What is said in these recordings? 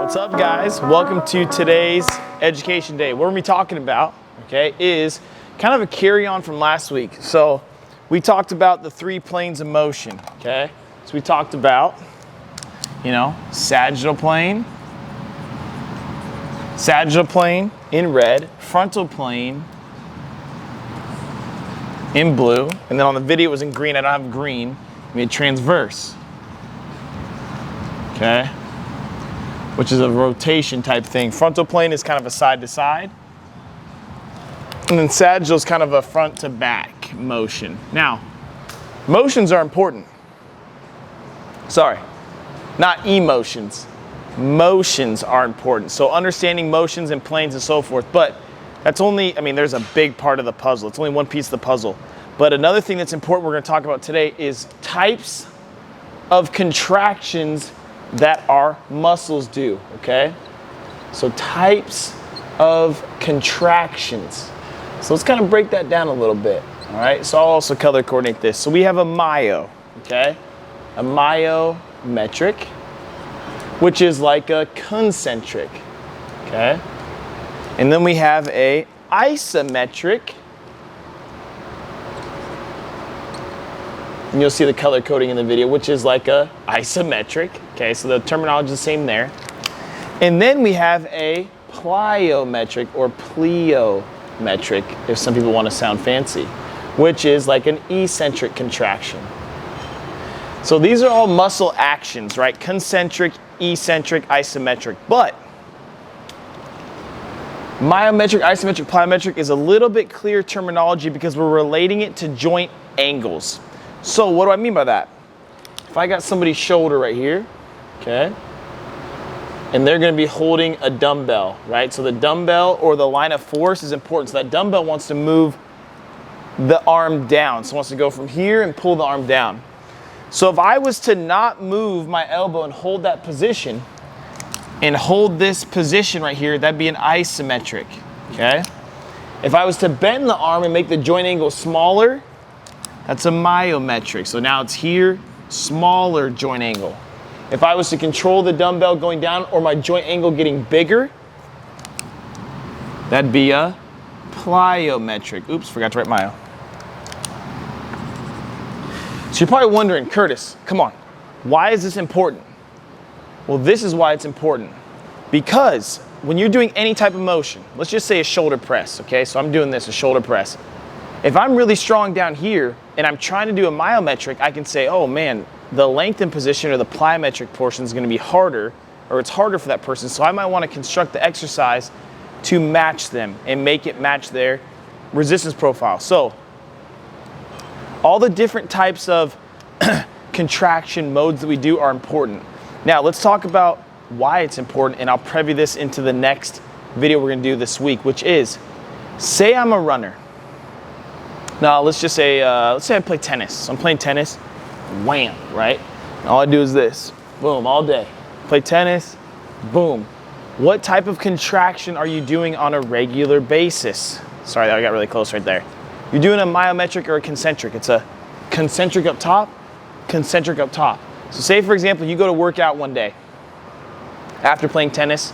What's up, guys? Welcome to today's education day. What we're gonna be talking about, okay, is kind of a carry on from last week. So we talked about the 3 planes of motion, okay? So we talked about, sagittal plane in red, frontal plane in blue, and then on the video it was in green. I don't have green. We had transverse, okay? Which is a rotation type thing. Frontal plane is kind of a side to side. And then sagittal is kind of a front to back motion. Now, motions are important. Sorry, not emotions. Motions are important. So understanding motions and planes and so forth, but that's only, there's a big part of the puzzle. It's only one piece of the puzzle. But another thing that's important we're gonna talk about today is types of contractions that our muscles do, okay? So types of contractions. So let's kind of break that down a little bit, all right? So I'll also color coordinate this. So we have a myo, okay? A myometric, which is like a concentric, okay? And then we have a isometric. And you'll see the color coding in the video, which is like a isometric. Okay, so the terminology is the same there. And then we have a plyometric or pleometric, if some people want to sound fancy, which is like an eccentric contraction. So these are all muscle actions, right? Concentric, eccentric, isometric. But myometric, isometric, plyometric is a little bit clearer terminology because we're relating it to joint angles. So what do I mean by that? If I got somebody's shoulder right here, okay, and they're gonna be holding a dumbbell, right? So the dumbbell or the line of force is important. So that dumbbell wants to move the arm down. So it wants to go from here and pull the arm down. So if I was to not move my elbow and hold that position, and hold this position right here, that'd be an isometric, okay? If I was to bend the arm and make the joint angle smaller, that's a myometric. So now it's here, smaller joint angle. If I was to control the dumbbell going down or my joint angle getting bigger, that'd be a plyometric. Oops, forgot to write myo. So you're probably wondering, Curtis, come on, why is this important? Well, this is why it's important. Because when you're doing any type of motion, let's just say a shoulder press, okay? So I'm doing this, a shoulder press. If I'm really strong down here and I'm trying to do a myometric, I can say, oh man, the lengthened position or the plyometric portion is gonna be harder, or it's harder for that person. So I might wanna construct the exercise to match them and make it match their resistance profile. So all the different types of contraction modes that we do are important. Now let's talk about why it's important, and I'll preview this into the next video we're gonna do this week, which is, say I'm a runner. Now let's just say, let's say I play tennis. So I'm playing tennis, wham, right? And all I do is this, boom, all day. Play tennis, boom. What type of contraction are you doing on a regular basis? Sorry, I got really close right there. You're doing a myometric or a concentric. It's a concentric up top, concentric up top. So say, for example, you go to work out one day after playing tennis,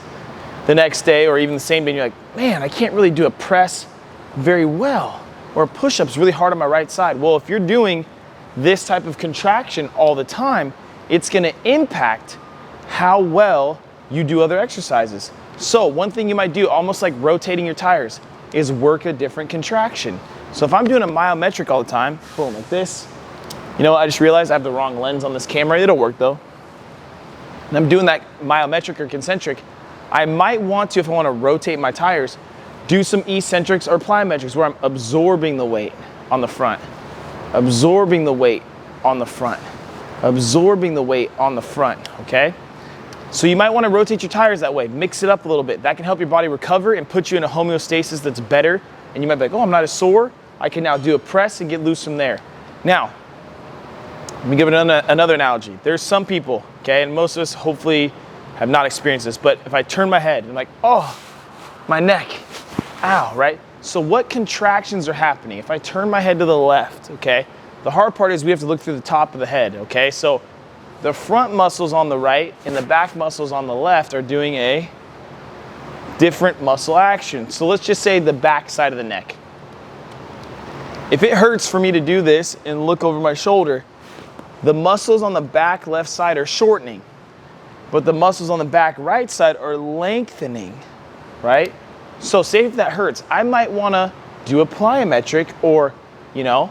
the next day or even the same day, and you're like, man, I can't really do a press very well, or push-ups really hard on my right side. Well, if you're doing this type of contraction all the time, it's gonna impact how well you do other exercises. So one thing you might do, almost like rotating your tires, is work a different contraction. So if I'm doing a myometric all the time, boom, like this, you know what, I just realized I have the wrong lens on this camera. It'll work though. And I'm doing that myometric or concentric. I might want to, if I want to rotate my tires, do some eccentrics or plyometrics where I'm absorbing the weight on the front, absorbing the weight on the front, absorbing the weight on the front, okay? So you might want to rotate your tires that way, mix it up a little bit. That can help your body recover and put you in a homeostasis that's better. And you might be like, oh, I'm not as sore. I can now do a press and get loose from there. Now, let me give it another analogy. There's some people, okay, and most of us hopefully have not experienced this, but if I turn my head, I'm like, oh, my neck, ow, right? So what contractions are happening? If I turn my head to the left, okay, the hard part is we have to look through the top of the head, okay? So the front muscles on the right and the back muscles on the left are doing a different muscle action. So let's just say the back side of the neck. If it hurts for me to do this and look over my shoulder, the muscles on the back left side are shortening, but the muscles on the back right side are lengthening, right? So say if that hurts, I might wanna do a plyometric, or, you know,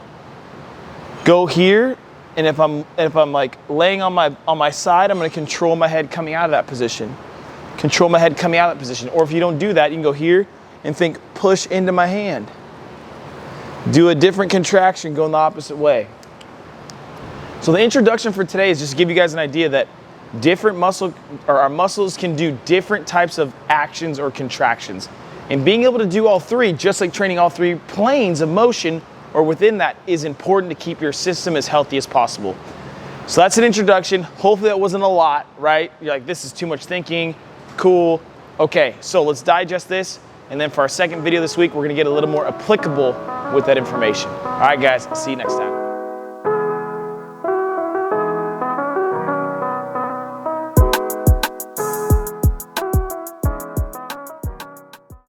go here, and if I'm like laying on my side, I'm gonna control my head coming out of that position. Control my head coming out of that position. Or if you don't do that, you can go here and think push into my hand. Do a different contraction, go in the opposite way. So the introduction for today is just to give you guys an idea that our muscles can do different types of actions or contractions. And being able to do all three, just like training all three planes of motion or within that, is important to keep your system as healthy as possible. So that's an introduction. Hopefully that wasn't a lot, right? You're like, this is too much thinking. Cool. Okay, so let's digest this. And then for our second video this week, we're gonna get a little more applicable with that information. All right, guys, see you next time.